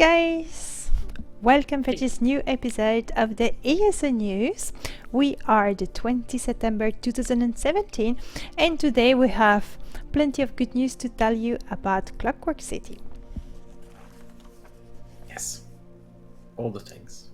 guys! Welcome for this new episode of the ESO News. We are the 20 September 2017 and today we have plenty of good news to tell you about Clockwork City. Yes, all the things.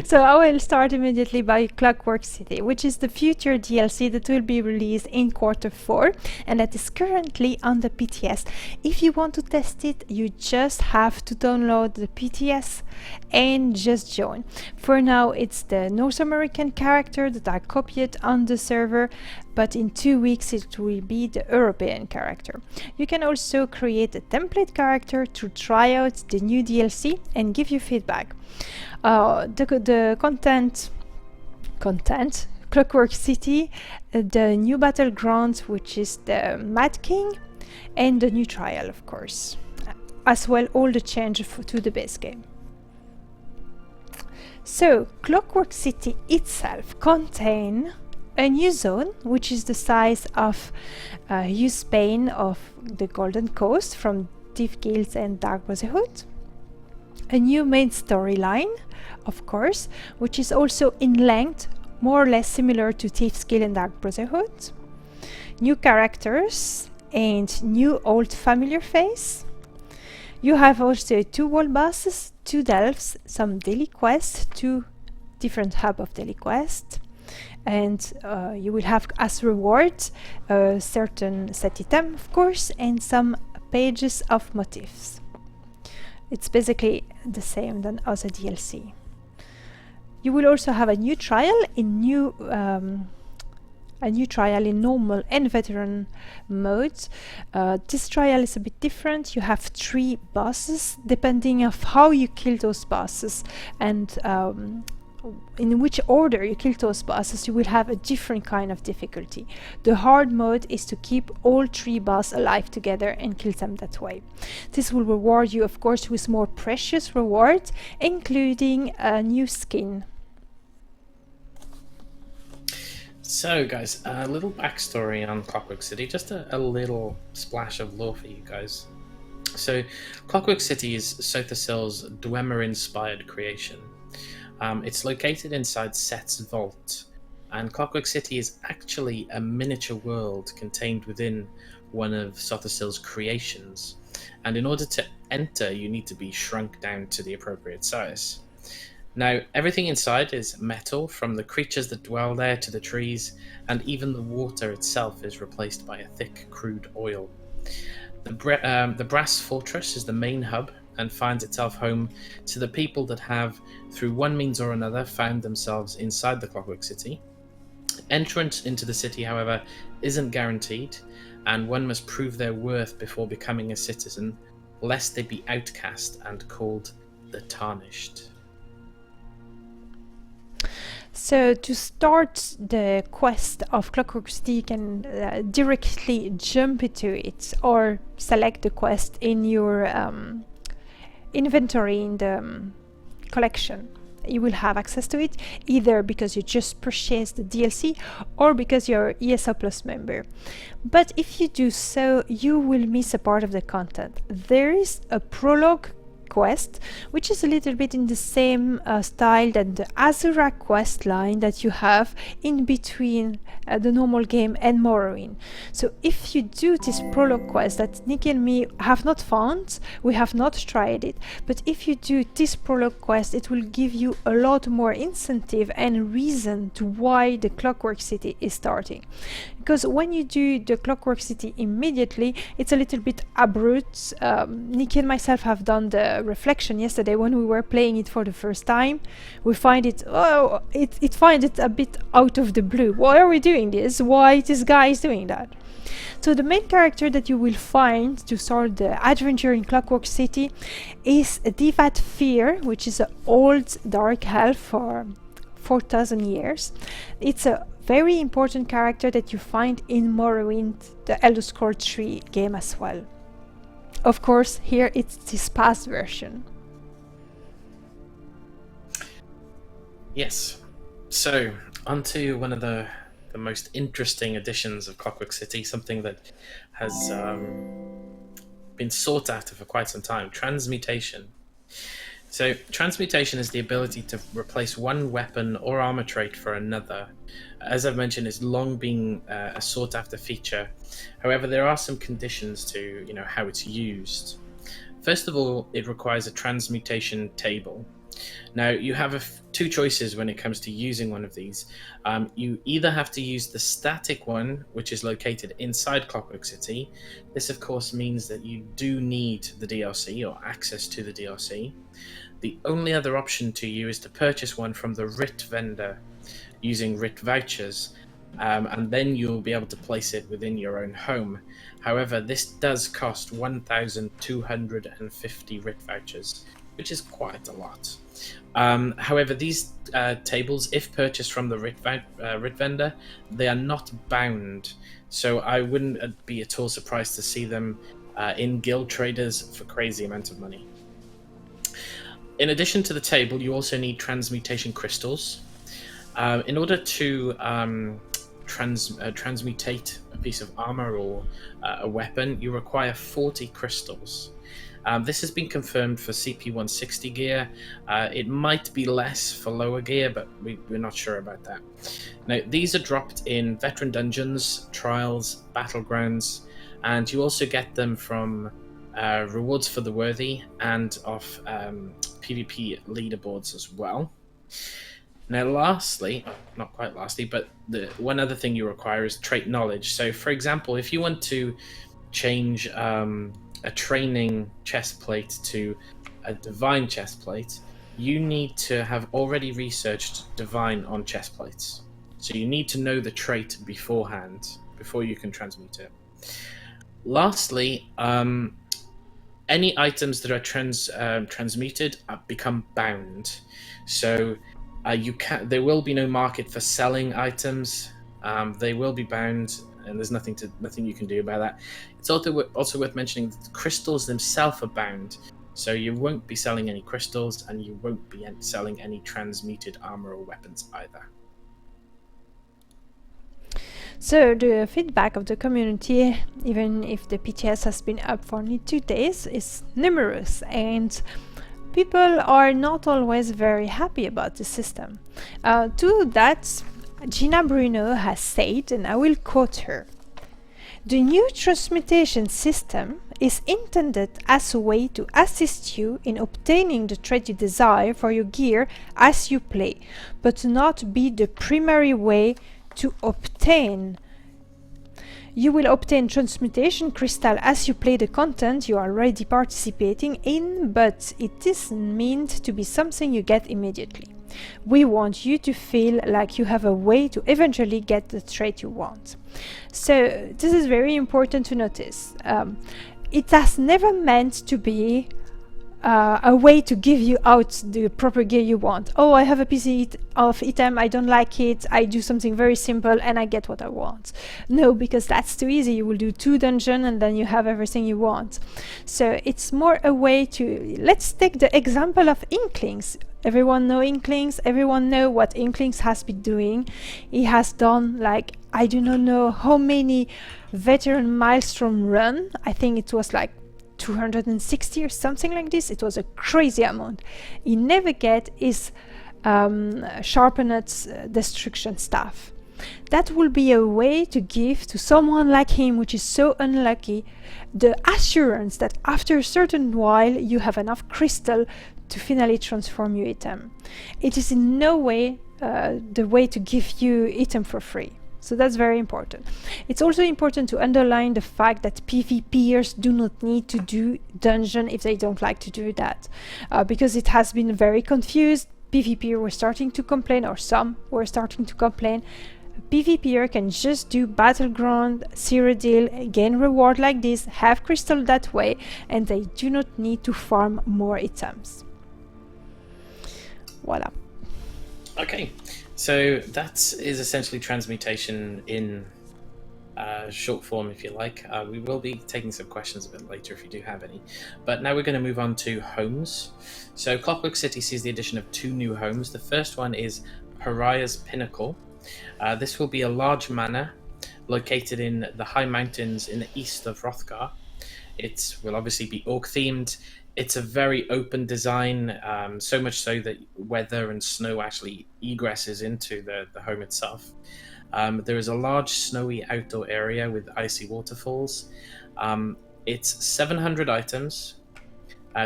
So I will start immediately by Clockwork City, which is the future DLC that will be released in Q4 and that is currently on the PTS. If you want to test it, you just have to download the PTS and just join. For now, it's the North American character that are copied on the server, but in 2 weeks it will be the European character. You can also create a template character to try out the new DLC and give you feedback. The content, Clockwork City, the new battlegrounds, which is the Mad King, and the new trial, of course, as well all the change to the base game. So Clockwork City itself contains a new zone, which is the size of Spain of the Golden Coast from Thief Guilds and Dark Brotherhood. A new main storyline, of course, which is also in length more or less similar to Thief's Guild and Dark Brotherhood. New characters and new old familiar face. You have also 2 world bosses, 2 delves, some daily quests, 2 different hub of daily quests, and you will have as reward a certain set item, of course, and some pages of motifs. It's basically the same than other DLC. You will also have a new trial in normal and veteran modes. This trial is a bit different. You have 3 bosses depending on how you kill those bosses and in which order you kill those bosses. You will have a different kind of difficulty. The hard mode is to keep all 3 bosses alive together and kill them that way. This will reward you, of course, with more precious rewards, including a new skin. So guys, a little backstory on Clockwork City, just a little splash of lore for you guys. So Clockwork City is Sothasyl's Dwemer-inspired creation. It's located inside Set's vault, and Clockwork City is actually a miniature world contained within one of Sothasyl's creations, and in order to enter you need to be shrunk down to the appropriate size. Now, everything inside is metal, from the creatures that dwell there to the trees, and even the water itself is replaced by a thick, crude oil. The Brass Fortress is the main hub and finds itself home to the people that have, through one means or another, found themselves inside the Clockwork City. Entrance into the city, however, isn't guaranteed, and one must prove their worth before becoming a citizen, lest they be outcast and called the Tarnished. So to start the quest of Clockwork City, you can directly jump into it or select the quest in your inventory in the collection. You will have access to it either because you just purchased the DLC or because you're ESO Plus member. But if you do so, you will miss a part of the content. There is a prologue quest, which is a little bit in the same style than the Azura quest line that you have in between the normal game and Morrowind. So if you do this prologue quest that Nicky and me have not found, we have not tried it, but if you do this prologue quest, it will give you a lot more incentive and reason to why the Clockwork City is starting. Because when you do the Clockwork City immediately, it's a little bit abrupt. Nicky and myself have done the reflection yesterday when we were playing it for the first time. We find it, it finds it a bit out of the blue. Why are we doing this? Why this guy is doing that? So the main character that you will find to start the adventure in Clockwork City is Divat Fear, which is an old dark elf for 4,000 years. It's a very important character that you find in Morrowind, the Elder Scrolls 3 game as well. Of course, here it's this past version. Yes. So, onto one of the most interesting additions of Clockwork City, something that has been sought after for quite some time. Transmutation. So, transmutation is the ability to replace one weapon or armor trait for another. As I've mentioned, it's long been a sought-after feature. However, there are some conditions to, how it's used. First of all, it requires a transmutation table. Now, you have two choices when it comes to using one of these. You either have to use the static one, which is located inside Clockwork City. This, of course, means that you do need the DLC or access to the DLC. The only other option to you is to purchase one from the RIT vendor using RIT vouchers, and then you'll be able to place it within your own home. However, this does cost 1,250 RIT vouchers, which is quite a lot. However, these tables, if purchased from the RIT vendor, they are not bound, so I wouldn't be at all surprised to see them in guild traders for crazy amount of money. In addition to the table, you also need transmutation crystals. In order to transmutate a piece of armor or a weapon, you require 40 crystals. This has been confirmed for CP160 gear. It might be less for lower gear, but we're not sure about that. Now, these are dropped in veteran dungeons, trials, battlegrounds, and you also get them from rewards for the worthy and off PvP leaderboards as well. Now, lastly, not quite lastly, but the one other thing you require is trait knowledge. So, for example, if you want to change a training chest plate to a divine chest plate, you need to have already researched divine on chest plates. So you need to know the trait beforehand, before you can transmute it. Lastly, any items that are transmuted become bound. So there will be no market for selling items. They will be bound, and there's nothing you can do about that. It's also worth mentioning that the crystals themselves are bound, so you won't be selling any crystals, and you won't be selling any transmuted armor or weapons either. So the feedback of the community, even if the PTS has been up for only 2 days, is numerous, and people are not always very happy about the system. To that, Gina Bruno has said, and I will quote her, "The new transmutation system is intended as a way to assist you in obtaining the trait you desire for your gear as you play, but not be the primary way to obtain. You will obtain transmutation crystal as you play the content you are already participating in, but it isn't meant to be something you get immediately. We want you to feel like you have a way to eventually get the trait you want." So this is very important to notice. It has never meant to be a way to give you out the proper gear you want. Oh, I have a piece of item, I don't like it, I do something very simple and I get what I want. No, because that's too easy. You will do 2 dungeons and then you have everything you want. So it's more a way to... Let's take the example of Inklings. Everyone know Inklings, everyone know what Inklings has been doing. He has done, like, I do not know how many veteran Maelstrom run. I think it was like 260 or something like this. It was a crazy amount. He never get his sharpened destruction staff. That will be a way to give to someone like him, which is so unlucky, the assurance that after a certain while you have enough crystal to finally transform your item. It is in no way the way to give you item for free. So that's very important. It's also important to underline the fact that PvPers do not need to do dungeon if they don't like to do that, because it has been very confused. PvPer were starting to complain, or some were starting to complain. PvPer can just do battleground, Cyrodiil, gain reward like this, have crystal that way, and they do not need to farm more items. Voila. Okay. So that is essentially transmutation in short form, if you like. We will be taking some questions a bit later if you do have any. But now we're going to move on to homes. So Clockwork City sees the addition of 2 new homes. The first one is Pariah's Pinnacle. This will be a large manor located in the high mountains in the east of Hrothgar. It will obviously be orc themed. It's a very open design, so much so that weather and snow actually egresses into the home itself. There is a large snowy outdoor area with icy waterfalls. It's 700 items,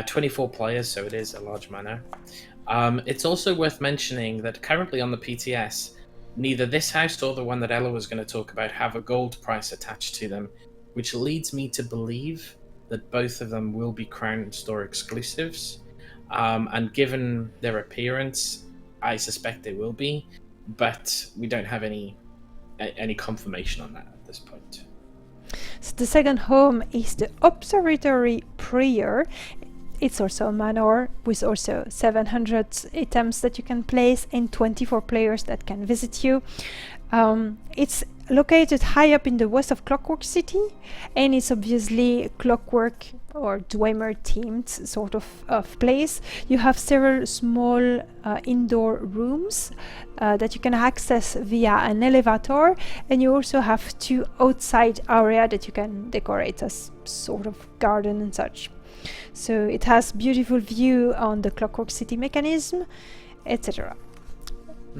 24 players, so it is a large manor. It's also worth mentioning that currently on the PTS, neither this house or the one that Ella was going to talk about have a gold price attached to them, which leads me to believe that both of them will be Crown Store exclusives. And given their appearance, I suspect they will be, but we don't have any confirmation on that at this point. So the second home is the Observatory Prior. It's also a manor with also 700 items that you can place and 24 players that can visit you. It's located high up in the west of Clockwork City, and it's obviously Clockwork or Dwemer themed sort of place. You have several small indoor rooms that you can access via an elevator, and you also have 2 outside area that you can decorate as sort of garden and such. So it has beautiful view on the Clockwork City mechanism, etc.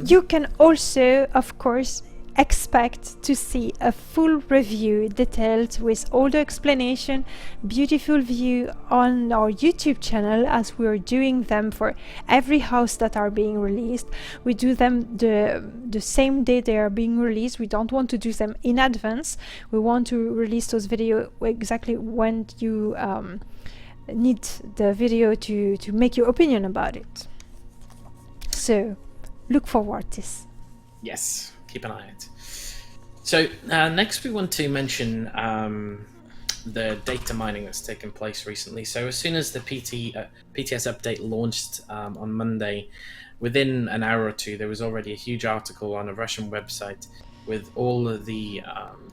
You can also, of course, expect to see a full review detailed with all the explanation, beautiful view on our YouTube channel, as we are doing them for every house that are being released. We do them the same day they are being released. We don't want to do them in advance. We want to release those videos exactly when you need the video to make your opinion about it. So look forward to this. Yes, keep an eye on it. So next we want to mention the data mining that's taken place recently. So as soon as the PTS update launched on Monday, within an hour or two, there was already a huge article on a Russian website with all of the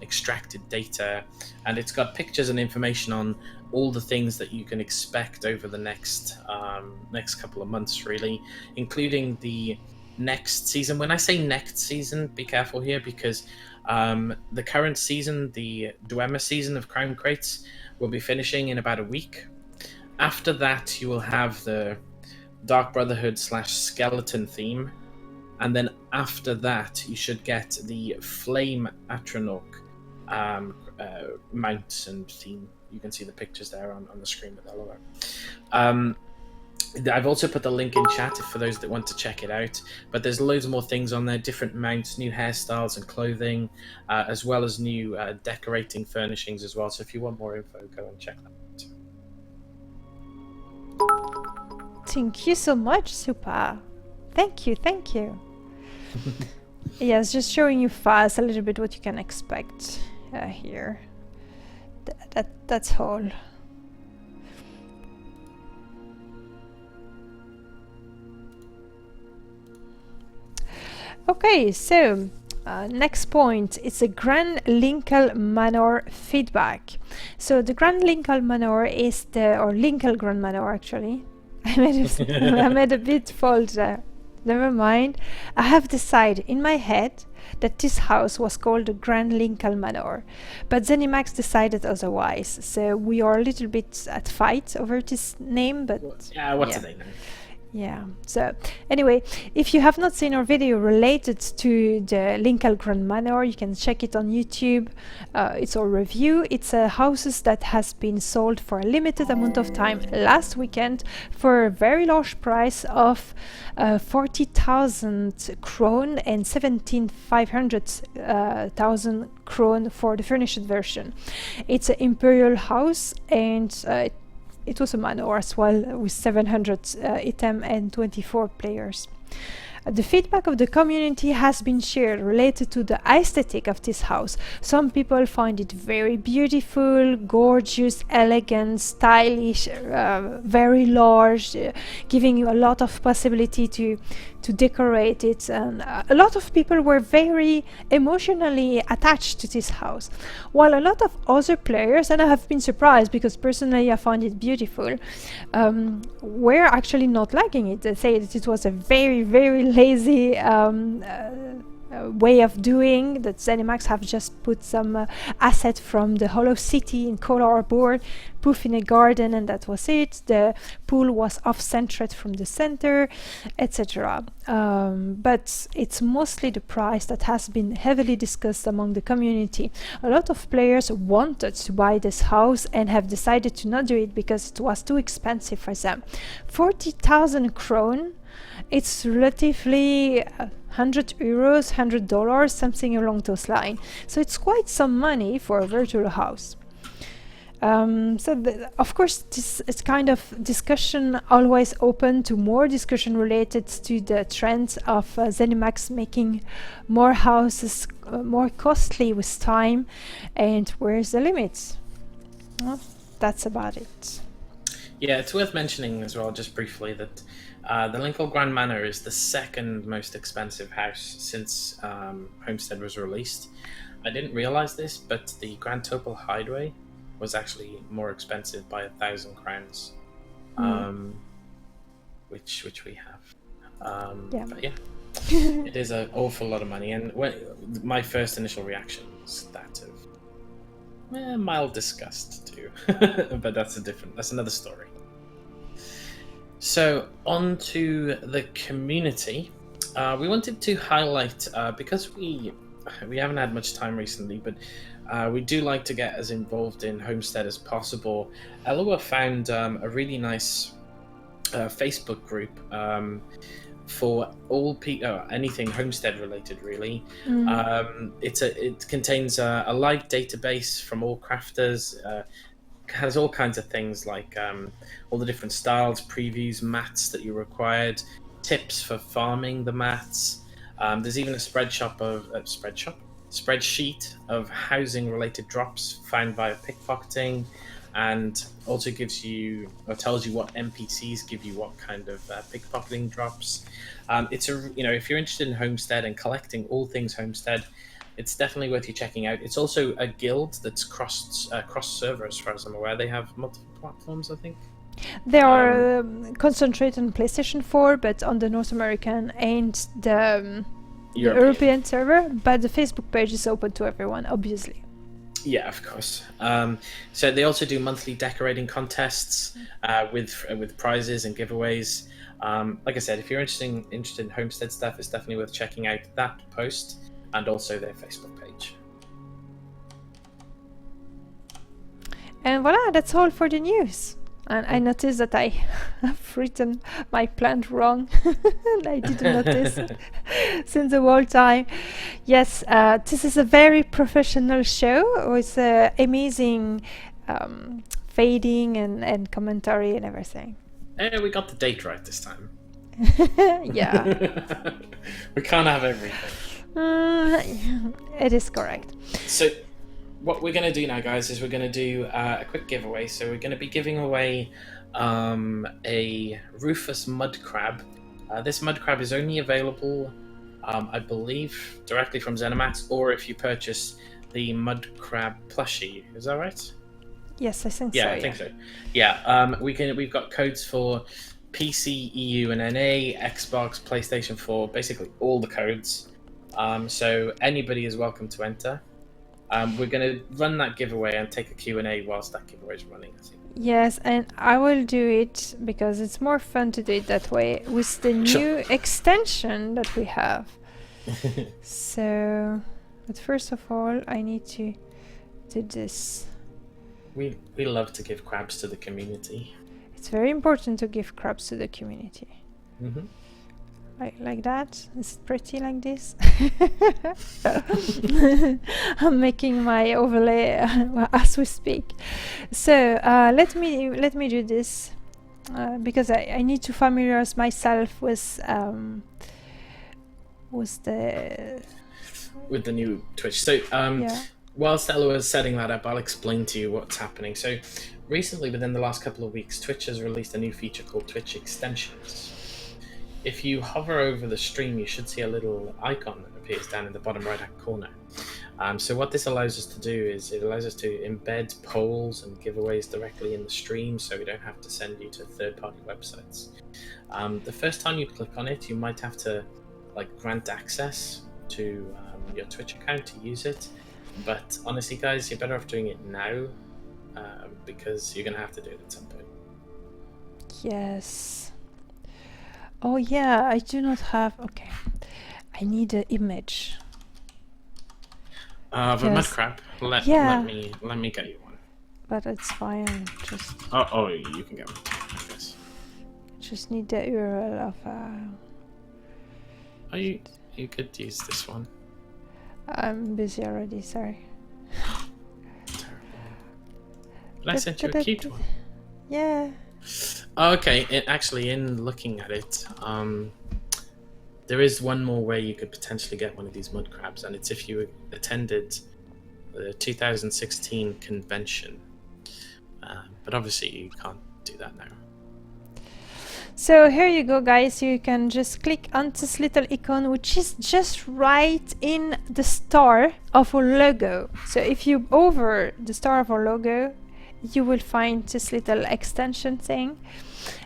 extracted data, and it's got pictures and information on all the things that you can expect over the next couple of months, really, including the next season. When I say next season, be careful here, because the current season, the Dwemer season of Crown Crates, will be finishing in about a week. After that, you will have the Dark Brotherhood / Skeleton theme, and then after that, you should get the Flame Atronach mounts and theme. You can see the pictures there on the screen with Elloa. I've also put the link in chat for those that want to check it out, but there's loads more things on there, different mounts, new hairstyles and clothing, as well as new decorating furnishings as well. So if you want more info, go and check that out. Thank you so much, Super. Thank you. Yes, just showing you fast a little bit what you can expect here. That's all. Okay, so next point, it's a Grand Linkle Manor feedback. So the Grand Linkle Manor is or Linkle Grand Manor actually. I made a bit fault there. Never mind. I have decided in my head that this house was called the Grand Linkle Manor, but Zenimax decided otherwise. So we are a little bit at fight over this name, but what's yeah. the name? Yeah, so anyway, if you have not seen our video related to the Linkle Grand Manor, you can check it on YouTube. It's our review. It's houses that has been sold for a limited amount of time last weekend for a very large price of 40,000 krone and 17,500 krone for the furnished version. It's an imperial house, and it was a manor as well, with 700 item and 24 players. The feedback of the community has been shared related to the aesthetic of this house. Some people find it very beautiful, gorgeous, elegant, stylish, very large, giving you a lot of possibility to decorate it, and a lot of people were very emotionally attached to this house, while a lot of other players, and I have been surprised because personally I found it beautiful, were actually not liking it. They say that it was a very, very lazy way of doing that. ZeniMax have just put some asset from the Hollow City in cardboard, poof, in a garden, and that was it. The pool was off-centered from the center, etc. But it's mostly the price that has been heavily discussed among the community. A lot of players wanted to buy this house and have decided to not do it because it was too expensive for them. 40,000 krone. It's relatively 100 euros, $100, something along those lines. So it's quite some money for a virtual house. Of course, this is kind of discussion always open to more discussion related to the trends of ZeniMax making more houses more costly with time, and where's the limit? Well, that's about it. Yeah, it's worth mentioning as well, just briefly, that the Lincoln Grand Manor is the second most expensive house since Homestead was released. I didn't realize this, but the Grand Topol Hideaway was actually more expensive by 1,000 crowns, which we have. Yeah. But yeah, it is an awful lot of money, and my first initial reaction was that of mild disgust too. But that's another story. So on to the community. We wanted to highlight, because we haven't had much time recently, but we do like to get as involved in Homestead as possible. Elloa found a really nice Facebook group for all people, anything Homestead related, really. It contains a live database from all crafters. Has all kinds of things like all the different styles, previews, mats that you required, tips for farming the mats. There's even a spreadsheet of housing related drops found via pickpocketing, and also gives you or tells you what NPCs give you what kind of pickpocketing drops. It's if you're interested in Homestead and collecting all things Homestead, it's definitely worth you checking out. It's also a guild that's cross server, as far as I'm aware. They have multiple platforms, I think. They are concentrated on PlayStation 4, but on the North American and the European server. But the Facebook page is open to everyone, obviously. Yeah, of course. So they also do monthly decorating contests with prizes and giveaways. Like I said, if you're interested in Homestead stuff, it's definitely worth checking out that post and also their Facebook page. And voila, that's all for the news. And I noticed that I have written my plan wrong. And I didn't notice it since the whole time. Yes, this is a very professional show with amazing fading and commentary and everything. And we got the date right this time. Yeah. We can't have everything. It is correct. So what we're going to do now, guys, is we're going to do a quick giveaway. So we're going to be giving away a Rufus mud crab. This mud crab is only available, I believe, directly from ZeniMax, or if you purchase the mud crab plushie. Is that right? Yes, I think so. Yeah, I think so. Yeah, we've got codes for PC, EU, and NA, Xbox, PlayStation 4, basically all the codes. So anybody is welcome to enter. We're going to run that giveaway and take a Q&A whilst that giveaway is running, I think. Yes, and I will do it because it's more fun to do it that way with the new extension that we have. So, but first of all, I need to do this. We love to give crabs to the community. It's very important to give crabs to the community. Mm-hmm. Like that? Is it pretty like this? I'm making my overlay as we speak. So let me do this because I need to familiarize myself with the new Twitch. So whilst Elloa is setting that up, I'll explain to you what's happening. So recently, within the last couple of weeks, Twitch has released a new feature called Twitch Extensions. If you hover over the stream, you should see a little icon that appears down in the bottom right-hand corner. So what this allows us to do is it allows us to embed polls and giveaways directly in the stream, so we don't have to send you to third-party websites. The first time you click on it, you might have to grant access to your Twitch account to use it. But honestly, guys, you're better off doing it now because you're going to have to do it at some point. Yes. Oh yeah, I do not have. Okay, I need an image. But Yes. Mudcrab, let me get you one. But it's fine. Just Oh, you can get one, I guess. just need the URL of. Oh, you could use this one. I'm busy already. Sorry. Terrible. But I sent you a cute one. Yeah. Oh, okay. Actually, in looking at it, there is one more way you could potentially get one of these mud crabs, and it's if you attended the 2016 convention. But obviously, you can't do that now. So here you go, guys. You can just click on this little icon, which is just right in the star of our logo. So if you hover the star of our logo, you will find this little extension thing,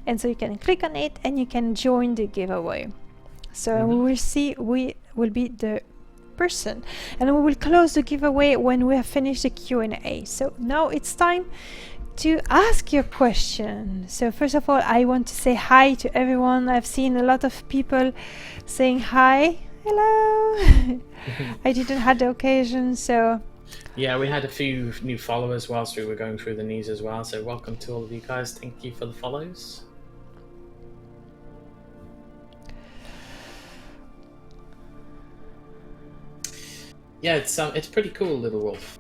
and so you can click on it and you can join the giveaway. So we will see we will be the person, and we will close the giveaway when we have finished the Q&A. So now it's time to ask your question. So first of all, I want to say hi to everyone. I've seen a lot of people saying hi. Hello. I didn't have the occasion, so yeah, we had a few new followers whilst we were going through the news as well. So welcome to all of you guys. Thank you for the follows. Yeah, it's pretty cool, Little Wolf.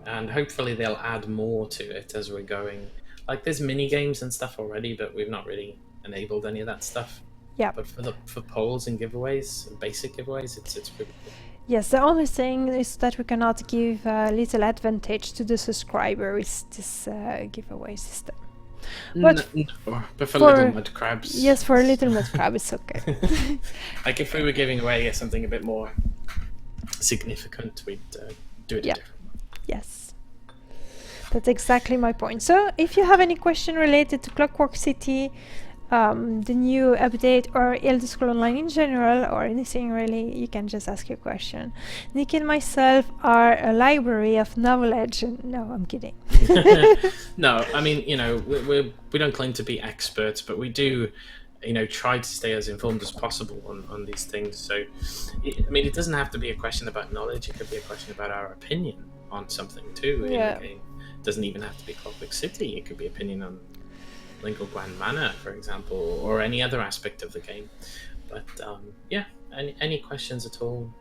And hopefully they'll add more to it as we're going. Like there's mini games and stuff already, but we've not really enabled any of that stuff. yeah. But for polls and giveaways, and basic giveaways, it's pretty cool. Yes, the only thing is that we cannot give a little advantage to the subscriber with this giveaway system. But But for little mud crabs. Yes, for a little mud crab, it's okay. Like if we were giving away something a bit more significant, we'd do it a different way. Yes, that's exactly my point. So if you have any question related to Clockwork City, the new update, or Elder Scrolls Online in general, or anything really, you can just ask your question. Nick and myself are a library of knowledge. No, I'm kidding. No, I mean, we don't claim to be experts, but we do, try to stay as informed as possible on these things. So, it doesn't have to be a question about knowledge. It could be a question about our opinion on something too in the game. It doesn't even have to be Clockwork City. It could be opinion on Lincoln Manor, for example, or any other aspect of the game. But any questions at all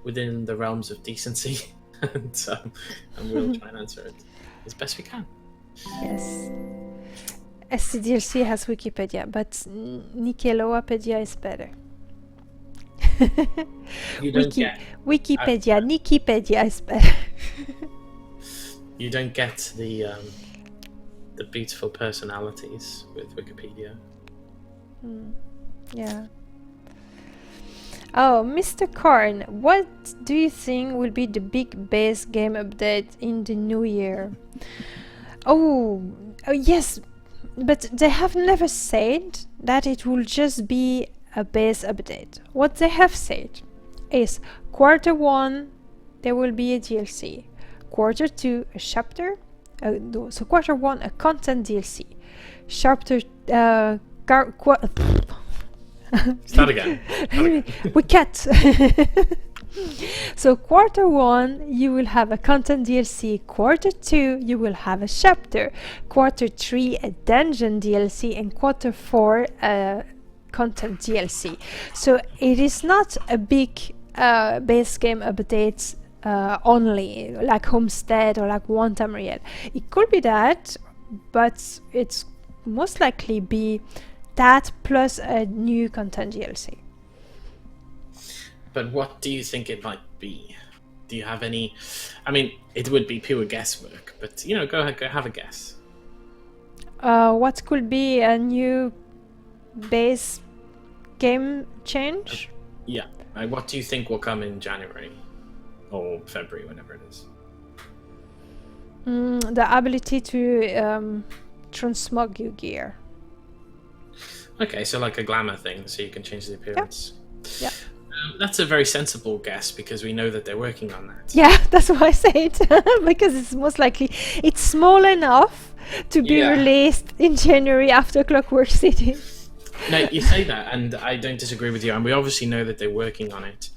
within the realms of decency, and we'll try and answer it as best we can. Yes. SCDLC has Wikipedia, but Nickeloapedia is better. You don't get Wikipedia, Nickipedia is better. You don't get the beautiful personalities with Wikipedia. Yeah. Oh, Mr. Karn, what do you think will be the big base game update in the new year? Oh yes, but they have never said that it will just be a base update. What they have said is Q1 there will be a DLC, Q2 a chapter, so Q1 a content DLC, chapter Start again. We cut. So Q1 you will have a content DLC, Q2 you will have a chapter, Q3 a dungeon DLC, and Q4 a content DLC. So it is not a big base game update only, like Homestead or like One Tamriel. It could be that, but it's most likely be that plus a new content DLC. But what do you think it might be? Do you have any? I mean, it would be pure guesswork, but go ahead, go have a guess. What could be a new base game change? Yeah. What do you think will come in January or February, whenever it is? The ability to transmog your gear. Okay, so like a glamour thing, so you can change the appearance. Yeah. That's a very sensible guess because we know that they're working on that. Yeah, that's why I say it. Because it's most likely it's small enough to be Yeah. released in January after Clockwork City. No, you say that, and I don't disagree with you. And we obviously know that they're working on it.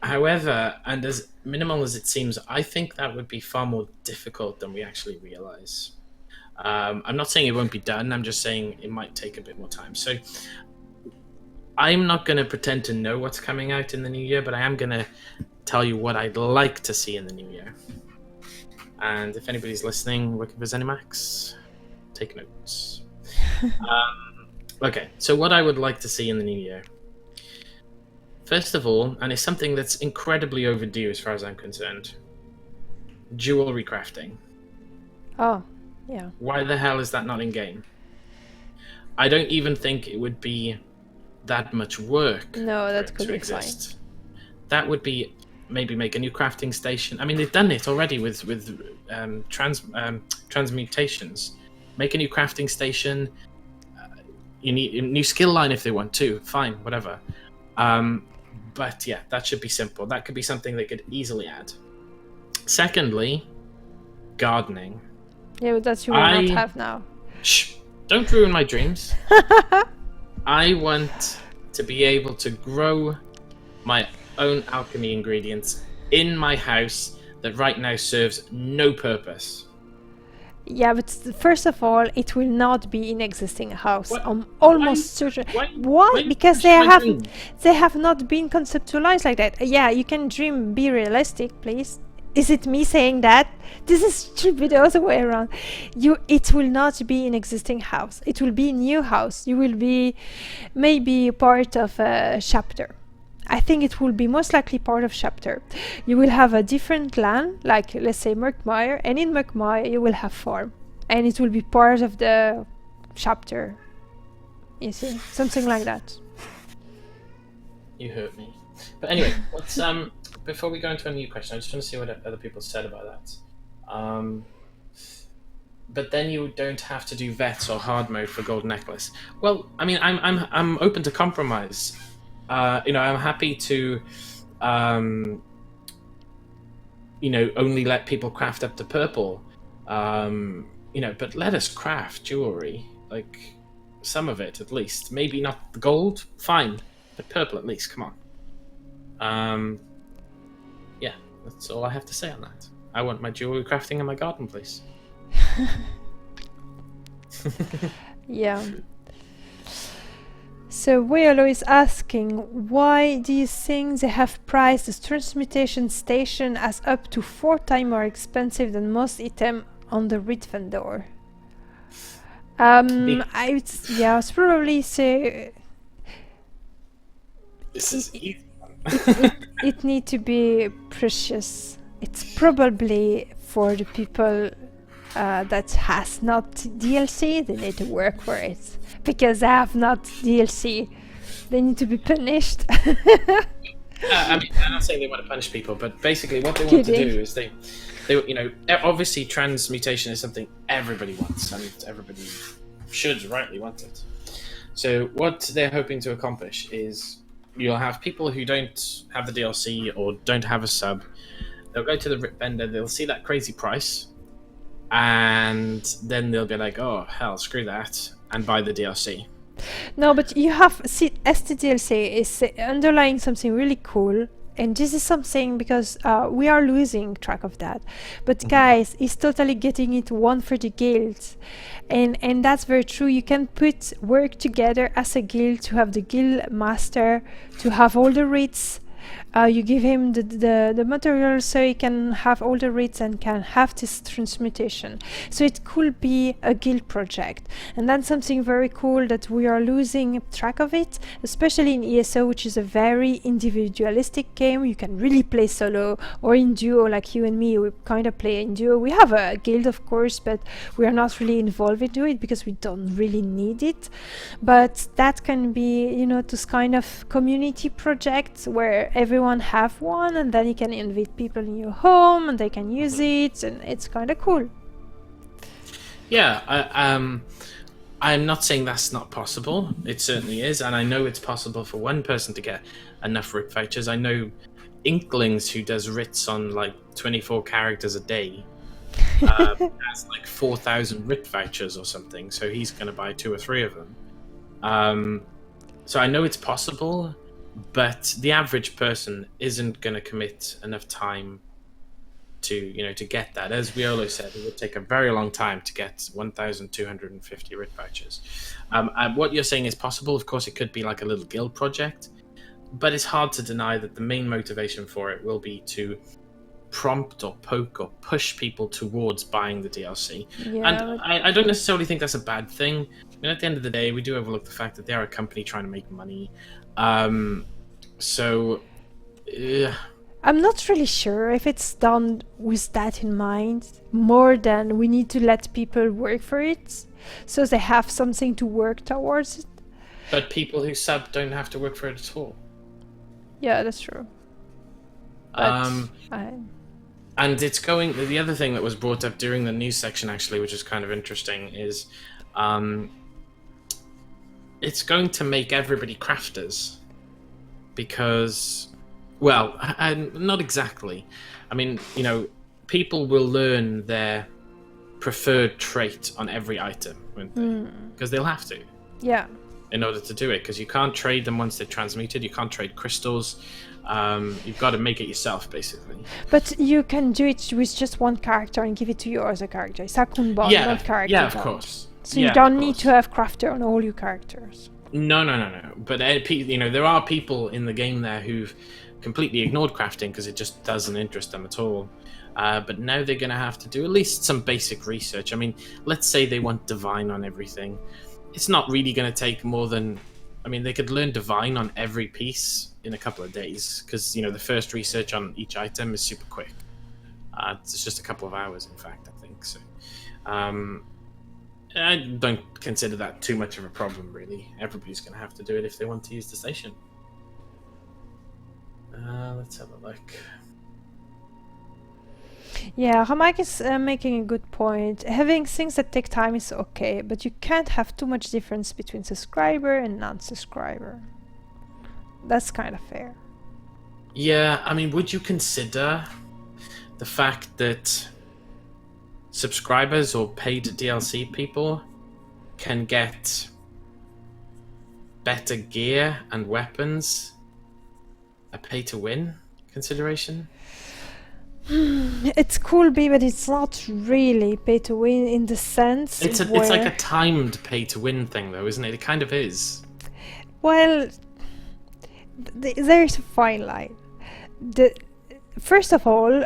However, and as minimal as it seems, I think that would be far more difficult than we actually realize. I'm not saying it won't be done. I'm just saying it might take a bit more time. So I'm not going to pretend to know what's coming out in the new year, but I am going to tell you what I'd like to see in the new year. And if anybody's listening, working for ZeniMax, take notes. Okay, so what I would like to see in the new year. First of all, and it's something that's incredibly overdue as far as I'm concerned, jewelry crafting. Oh, yeah. Why the hell is that not in game? I don't even think it would be that much work. No, that for it could to be exist. That would be maybe make a new crafting station. I mean, they've done it already with transmutations. Make a new crafting station. You need a new skill line if they want to. Fine, whatever. But yeah, that should be simple. That could be something they could easily add. Secondly, gardening. Yeah, but that you will not have now. Shh! Don't ruin my dreams. I want to be able to grow my own alchemy ingredients in my house that right now serves no purpose. Yeah, but first of all, it will not be in existing house. What? I'm almost certain. Why? Why? Because Why should I dream? they have not been conceptualized like that. Yeah, you can dream. Be realistic, please. Is it me saying that? Should be the other way around. It will not be in existing house. It will be a new house. You will be maybe part of a chapter. I think it will be most likely part of chapter. You will have a different land, like let's say Murkmire, and in Murkmire you will have farm, and it will be part of the chapter. You see, something like that. You hurt me. But anyway, let's before we go into a new question, I just want to see what other people said about that. But then you don't have to do vets or hard mode for Golden Necklace. Well, I mean, I'm open to compromise. I'm happy to, only let people craft up to purple. But let us craft jewelry, like some of it at least. Maybe not the gold, fine, but purple at least. Come on. Yeah, that's all I have to say on that. I want my jewelry crafting in my garden, please. Yeah. So Weolo is asking, why do you think they have priced the transmutation station as up to 4 times more expensive than most items on the Reed vendor? I would probably say This is easy. it need to be precious. It's probably for the people that has not DLC. They need to work for it because they have not DLC. They need to be punished. I mean, I'm not saying they want to punish people, but basically what they want to do is they obviously transmutation is something everybody wants, and everybody should rightly want it. So what they're hoping to accomplish is you'll have people who don't have the DLC or don't have a sub. They'll go to the RIP vendor, they'll see that crazy price, and then they'll be like, oh, hell, screw that, and buy the DLC. No, but you have... See, STDLC is underlying something really cool, and this is something because we are losing track of that. But guys, it's totally getting it one for the guilds. And that's very true. You can put work together as a guild to have the guild master, to have all the rates. You give him the material so he can have all the rates and can have this transmutation. So it could be a guild project. And that's something very cool that we are losing track of it, especially in ESO, which is a very individualistic game. You can really play solo or in duo, like you and me. We kind of play in duo. We have a guild, of course, but we are not really involved into it because we don't really need it. But that can be, you know, this kind of community project where everyone have one, and then you can invite people in your home and they can use it, and it's kind of cool. Yeah, I'm not saying that's not possible. It certainly is, and I know it's possible for one person to get enough RIT vouchers. I know Inklings who does RITs on like 24 characters a day has like 4,000 RIT vouchers or something, so he's going to buy 2 or 3 of them. So I know it's possible, but the average person isn't going to commit enough time to get that. As Violo said, it would take a very long time to get 1,250 RIT vouchers. What you're saying is possible. Of course, it could be like a little guild project, but it's hard to deny that the main motivation for it will be to prompt or poke or push people towards buying the DLC. Yeah, And I don't necessarily think that's a bad thing. I mean, at the end of the day, we do overlook the fact that they are a company trying to make money. So I'm not really sure if it's done with that in mind, more than we need to let people work for it, so they have something to work towards it. but people who sub don't have to work for it at all. Yeah, that's true. But And it's going. The other thing that was brought up during the news section, actually, which is kind of interesting, is it's going to make everybody crafters because, well, not exactly. I mean, people will learn their preferred trait on every item, won't they? Because they'll have to. Yeah. In order to do it, because you can't trade them once they're transmuted. You can't trade crystals. You've got to make it yourself, basically. But you can do it with just one character and give it to your other character. It's a Kunbon, not character. Yeah, of bond. course. So you don't need to have crafter on all your characters. No. But there are people in the game there who've completely ignored crafting because it just doesn't interest them at all. But now they're going to have to do at least some basic research. I mean, let's say they want divine on everything. It's not really going to take more than... I mean, they could learn divine on every piece in a couple of days because, the first research on each item is super quick. It's just a couple of hours, in fact, I think. So, I don't consider that too much of a problem, really. Everybody's going to have to do it if they want to use the station. Let's have a look. Yeah, Hamak is making a good point. Having things that take time is okay, but you can't have too much difference between subscriber and non-subscriber. That's kind of fair. Yeah, I mean, would you consider the fact that subscribers or paid DLC people can get better gear and weapons a pay-to-win consideration? It's cool, but it's not really pay to win in the sense it's like a timed pay to win thing, though, isn't it? It kind of is. Well, there's a fine line. First of all,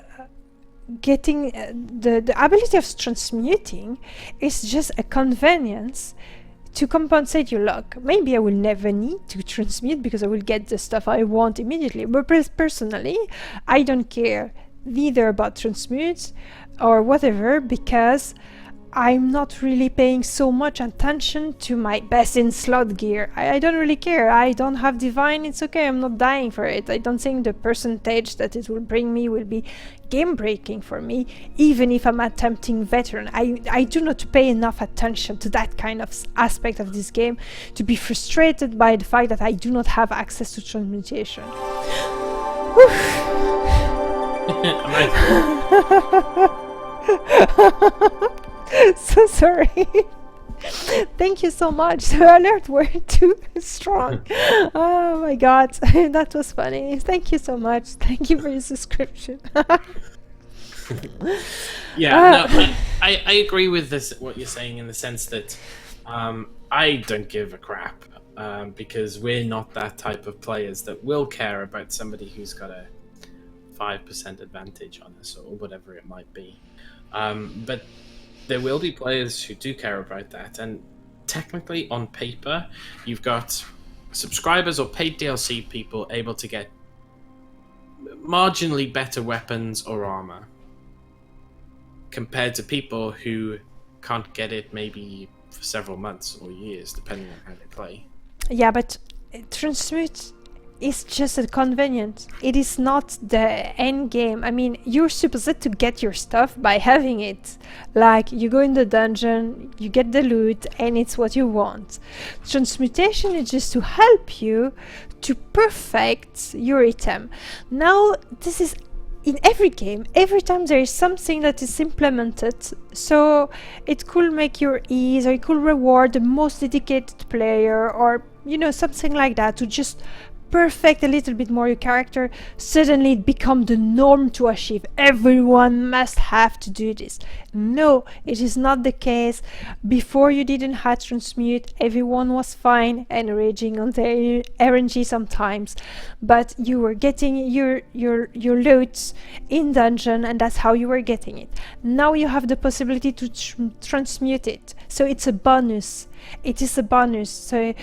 getting the ability of transmuting is just a convenience to compensate your luck. Maybe I will never need to transmute because I will get the stuff I want immediately. But personally, I don't care neither about transmutes or whatever, because I'm not really paying so much attention to my best in slot gear. I don't really care. I don't have divine, it's okay, I'm not dying for it. I don't think the percentage that it will bring me will be game breaking for me, even if I'm attempting veteran. I do not pay enough attention to that kind of aspect of this game to be frustrated by the fact that I do not have access to transmutation. So sorry. Thank you so much. The alert were too strong. Oh my god, that was funny. Thank you so much. Thank you for your subscription. I agree with this. What you're saying in the sense that I don't give a crap because we're not that type of players that will care about somebody who's got a 5% advantage on us or whatever it might be. But there will be players who do care about that, and technically on paper you've got subscribers or paid DLC people able to get marginally better weapons or armor compared to people who can't get it maybe for several months or years depending on how they play. Yeah, but transmute is just a convenience. It is not the end game. I mean, you're supposed to get your stuff by having it. Like, you go in the dungeon, you get the loot, and it's what you want. Transmutation is just to help you to perfect your item. Now, this is in every game. Every time there is something that is implemented, so it could make your ease, or it could reward the most dedicated player, or you know, something like that, to just perfect a little bit more your character. Suddenly it becomes the norm to achieve. Everyone must have to do this. No, it is not the case. Before you didn't have transmute, everyone was fine and raging on their RNG sometimes, but you were getting your loot in dungeon, and that's how you were getting it. Now you have the possibility to transmute it, so it's a bonus. It is a bonus. So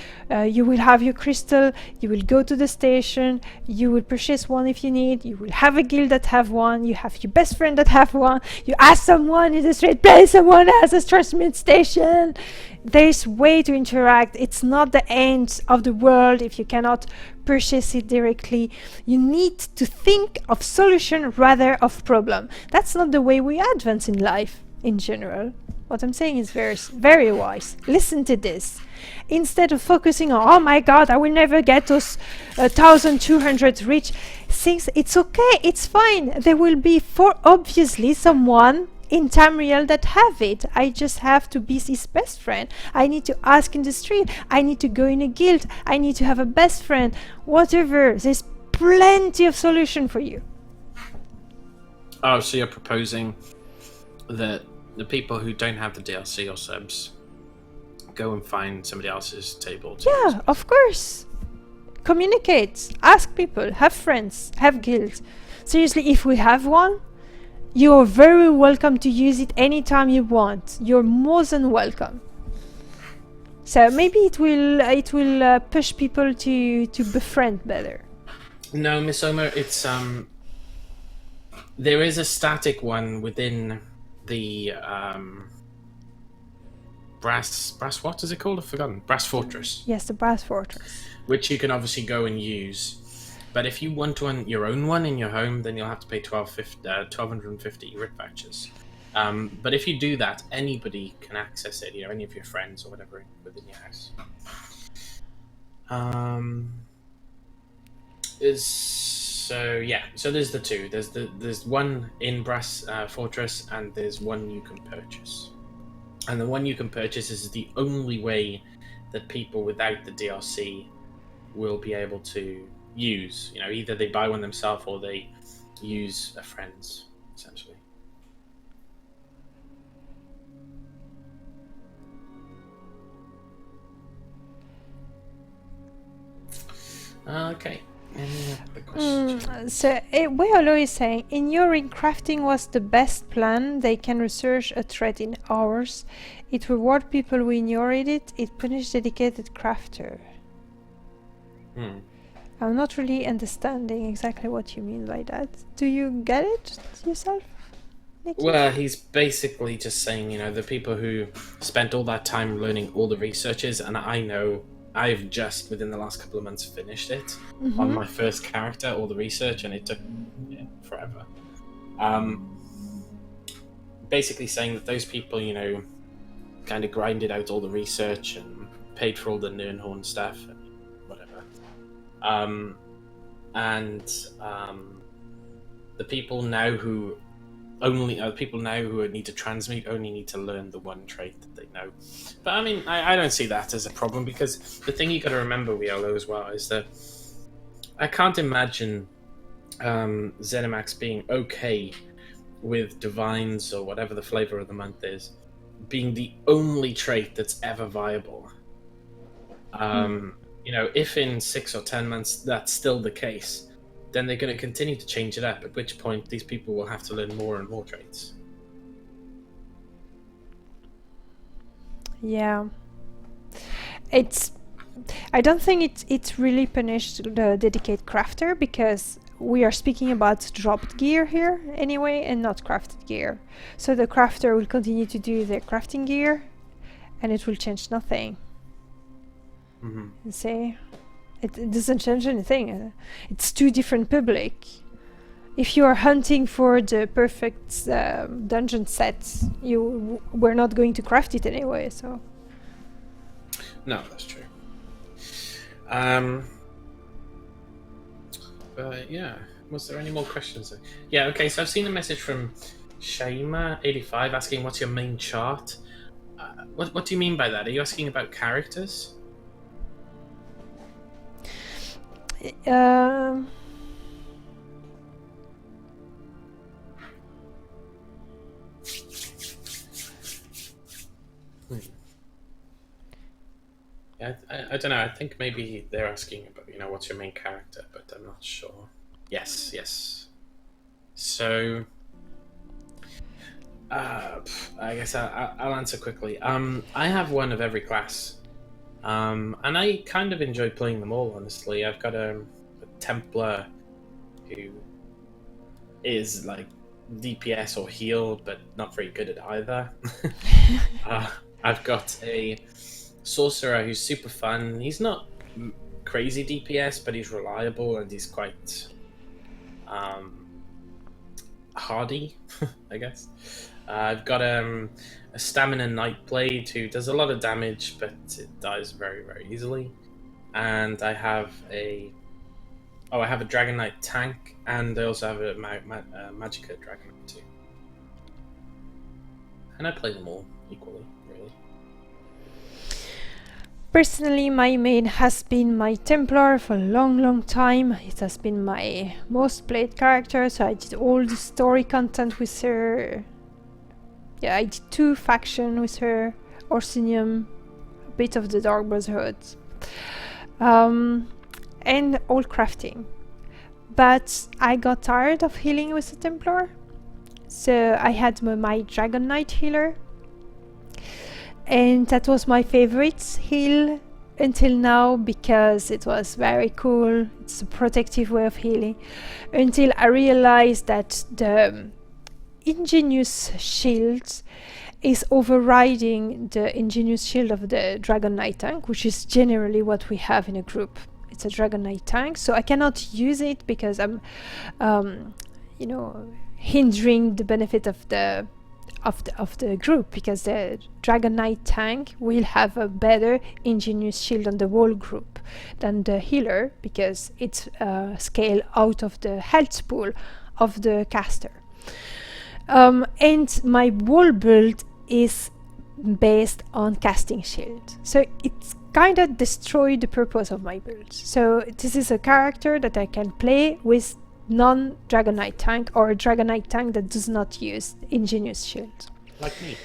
you will have your crystal, you will go to the station, you will purchase one if you need, you will have a guild that have one, you have your best friend that have one, you ask someone in the street, place someone has a transmute station. There's way to interact. It's not the end of the world if you cannot purchase it directly. You need to think of solution rather of problem. That's not the way we advance in life in general. What I'm saying is very, very wise. Listen to this. Instead of focusing on, oh my god, I will never get those 1,200 rich things, it's okay, it's fine. There will be, for obviously, someone in Tamriel that have it. I just have to be his best friend. I need to ask in the street. I need to go in a guild. I need to have a best friend. Whatever. There's plenty of solution for you. Oh, so you're proposing that the people who don't have the DLC or subs go and find somebody else's table to Yeah, use. of course. Communicate. Ask people. Have friends. Have guilds. Seriously, if we have one, you're very welcome to use it anytime you want. You're more than welcome. So maybe it will push people to befriend better. No, Miss Omer, it's there is a static one within the brass what is it called? I've forgotten. Brass Fortress. Yes, the Brass Fortress. Which you can obviously go and use. But if you want your own one in your home, then you'll have to pay 1,250 RIP vouchers. But if you do that, anybody can access it, you know, any of your friends or whatever within your house. So there's the two. There's one in Brass Fortress, and there's one you can purchase. And the one you can purchase is the only way that people without the DLC will be able to use. You know, either they buy one themselves or they use a friend's, essentially. Okay. Any other questions? So what Elloa is saying, in your ring, crafting was the best plan. They can research a thread in hours. It reward people who ignored it. It punish dedicated crafter. I'm not really understanding exactly what you mean by that. Do you get it yourself, Nicky? Well, he's basically just saying, you know, the people who spent all that time learning all the researches, and I know I've just, within the last couple of months, finished it on my first character, all the research, and it took forever. Basically saying that those people, you know, kind of grinded out all the research and paid for all the Nirnhorn stuff and whatever. The people now who need to transmute only need to learn the one trait that they know. But I mean, I don't see that as a problem, because the thing you got to remember, Elloa, as well, is that I can't imagine ZeniMax being okay with divines or whatever the flavor of the month is being the only trait that's ever viable. You know, if in 6 or 10 months that's still the case, then they're going to continue to change it up, at which point these people will have to learn more and more traits. Yeah. I don't think it's really punished the dedicated crafter, because we are speaking about dropped gear here anyway, and not crafted gear. So the crafter will continue to do their crafting gear, and it will change nothing. You see? It doesn't change anything. It's two different public. If you are hunting for the perfect dungeon set, we're not going to craft it anyway, so... No, that's true. But yeah, was there any more questions? Yeah, okay, so I've seen a message from Shaima85 asking what's your main chart. What do you mean by that? Are you asking about characters? Yeah, I don't know. I think maybe they're asking about, what's your main character, but I'm not sure. Yes. So, I guess I'll answer quickly. I have one of every class, and I kind of enjoy playing them all, honestly. I've got a Templar who is like DPS or heal, but not very good at either. I've got a Sorcerer who's super fun. He's not crazy DPS, but he's reliable and he's quite hardy, I guess. I've got a Stamina Nightblade who does a lot of damage, but it dies very, very easily. And I have a Dragon Knight tank, and I also have a Magicka Dragon Knight too. And I play them all equally, really. Personally, my main has been my Templar for a long time. It has been my most played character, so I did all the story content with her. Yeah, I did 2 factions with her, Orsinium, a bit of the Dark Brotherhood, and all crafting. But I got tired of healing with the Templar, so I had my Dragon Knight healer. And that was my favorite heal until now, because it was very cool. It's a protective way of healing. Until I realized that the Ingenious Shield is overriding the Ingenious Shield of the Dragon Knight tank, which is generally what we have in a group. It's a Dragon Knight tank, so I cannot use it because I'm, hindering the benefit of the group, because the Dragon Knight tank will have a better Ingenious Shield on the whole group than the healer, because it's scale out of the health pool of the caster. And my whole build is based on casting shield, so it's kind of destroyed the purpose of my build. So this is a character that I can play with non-Dragon Knight tank, or a Dragon Knight tank that does not use Ingenious Shield. Like me.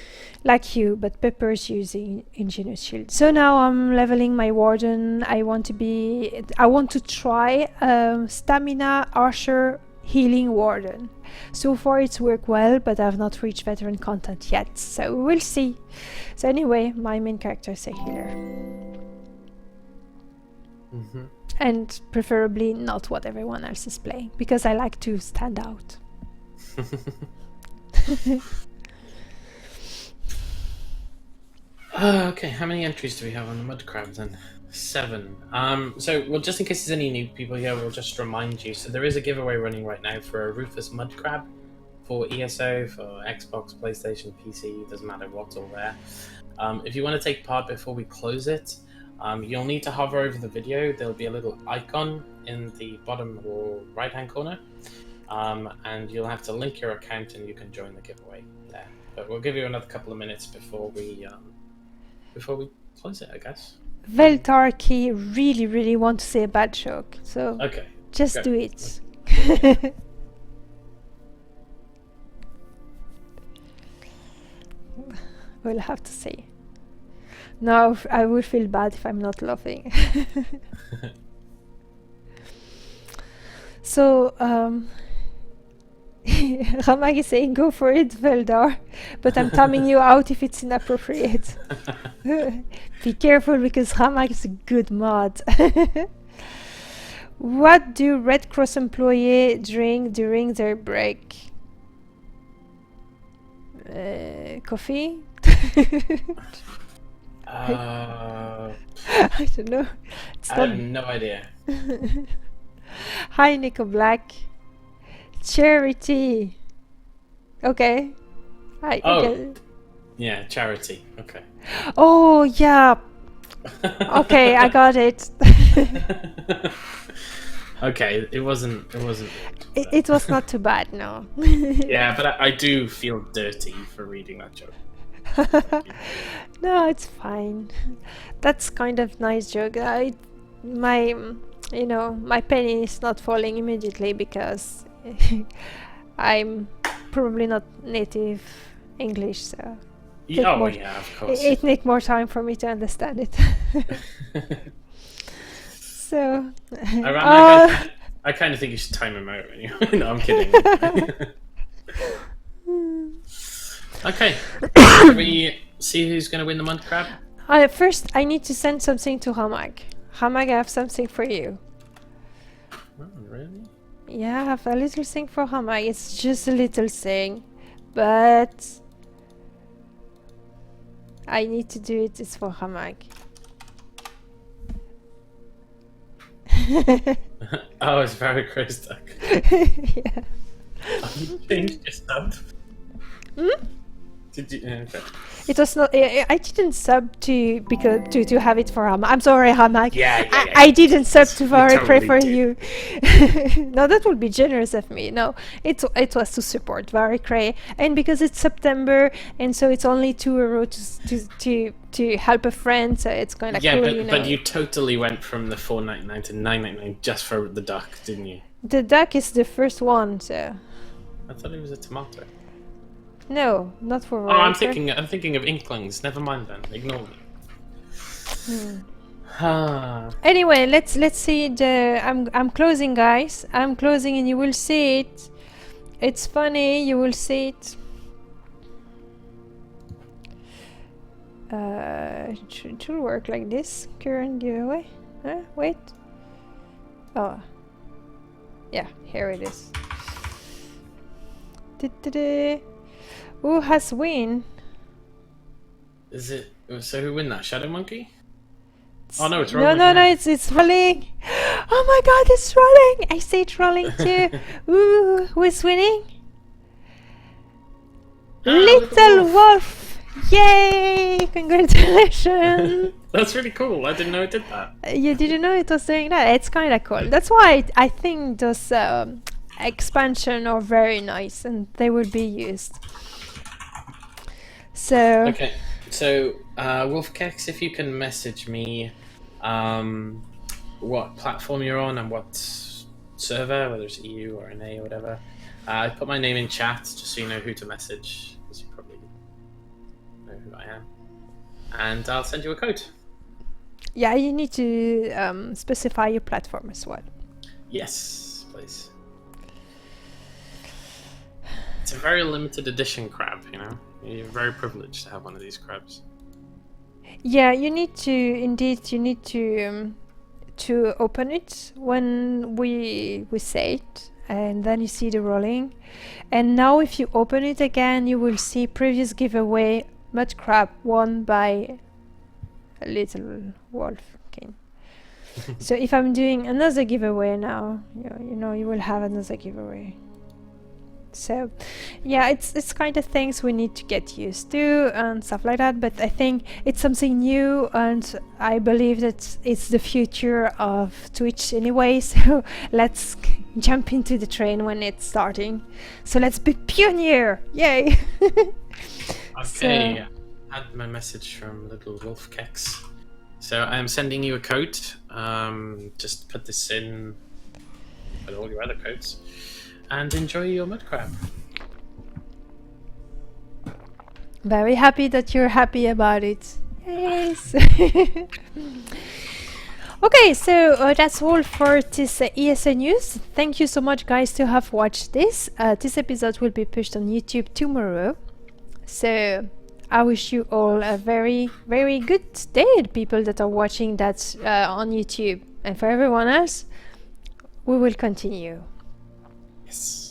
Like you, but Pepper's using Ingenious Shield. So now I'm leveling my Warden. I want to try Stamina Archer Healing Warden. So far it's worked well, but I've not reached veteran content yet, so we'll see. So anyway, my main character is a healer. Mm-hmm. And preferably not what everyone else is playing, because I like to stand out. Okay, how many entries do we have on the Mud Crab then? 7. So just in case there's any new people here, we'll just remind you. So there is a giveaway running right now for a Rufus Mud Crab for ESO, for Xbox, PlayStation, PC, doesn't matter what or where. If you want to take part before we close it, you'll need to hover over the video. There'll be a little icon in the bottom right hand corner, and you'll have to link your account and you can join the giveaway there. But we'll give you another couple of minutes before we close it, I guess. Veltarki really want to say a bad joke, so okay, just go. do it. We'll have to see. No, I will feel bad if I'm not laughing. So, Ramag is saying go for it, Veldar, but I'm timing you out if it's inappropriate. Be careful, because Ramag is a good mod. What do Red Cross employees drink during their break? Coffee? know. I don't know. It's I not. have no idea. Hi, Nico Black. Charity. Okay. I Oh. get. Yeah, charity. Okay. Oh yeah. Okay, I got it. Okay, it wasn't. It was not too bad, no. Yeah, but I do feel dirty for reading that joke. No, it's fine. That's kind of nice joke. My, my penny is not falling immediately because I'm probably not native English, so Yeah, oh yeah, of course. it take more time for me to understand it. So, I kind of think you should time him out. Anyway. No, I'm kidding. Okay, shall we see who's going to win the mud crab? first, I need to send something to Hamag. Hamag, I have something for you. Oh, really? Yeah, I have a little thing for Hamag. It's just a little thing, but I need to do it. It's for Hamag. Oh, it's very crazy. Yeah. Have you changed your stuff? Hmm? Did you? Okay. It was not. I didn't sub to because to have it for Hamag. I'm sorry, Hamag. Yeah. I didn't sub to Far Cry totally for did. you. No, that would be generous of me. No, it was to support Far Cry, and because it's September, and so it's only €2 to help a friend. So it's kind of Yeah, cool, but you totally went from the $4.99 to $9.99 just for the duck, didn't you? The duck is the first one. So I thought it was a tomato. no, not for. Oh, I'm Far Cry. thinking of Inklings. Never mind then. Ignore me. Hmm. Ah. Anyway, let's see the. I'm closing, guys. I'm closing, and you will see it. It's funny. You will see it. It should work like this. Current giveaway. Wait. Oh. Yeah, here it is. Who has win? Is it? So who win that? Shadow Monkey? Oh no, it's rolling. No, now. it's rolling. Oh my god, it's rolling! I see it rolling too. Ooh, who is winning? Little Wolf! Yay! Congratulations! That's really cool. I didn't know it did that. You didn't know it was doing that? It's kind of cool. That's why I think those expansion are very nice and they will be used. So... Okay, so Wolfkex, if you can message me what platform you're on and what server, whether it's EU or NA or whatever, I put my name in chat just so you know who to message, because you probably know who I am, and I'll send you a code. Yeah, you need to specify your platform as well. Yes, please. It's a very limited edition crab, you know? You're very privileged to have one of these crabs. Yeah, you need to open it when we say it, and then you see the rolling. And now if you open it again, you will see previous giveaway mud crab won by a little wolf king. So if I'm doing another giveaway now, you know you will have another giveaway. So yeah, it's kind of things we need to get used to and stuff like that, but I think it's something new and I believe that it's the future of Twitch anyway, so let's jump into the train when it's starting. So let's be pioneer! Yay! Okay, add my message from Little Wolf Kex. So I am sending you a code. Just put this in with all your other codes. And enjoy your mud crab. Very happy that you're happy about it. Yes. Okay, so that's all for this ESO news. Thank you so much, guys, to have watched this. This episode will be pushed on YouTube tomorrow. So I wish you all a very, very good day, the people that are watching that on YouTube. And for everyone else, we will continue. Yes.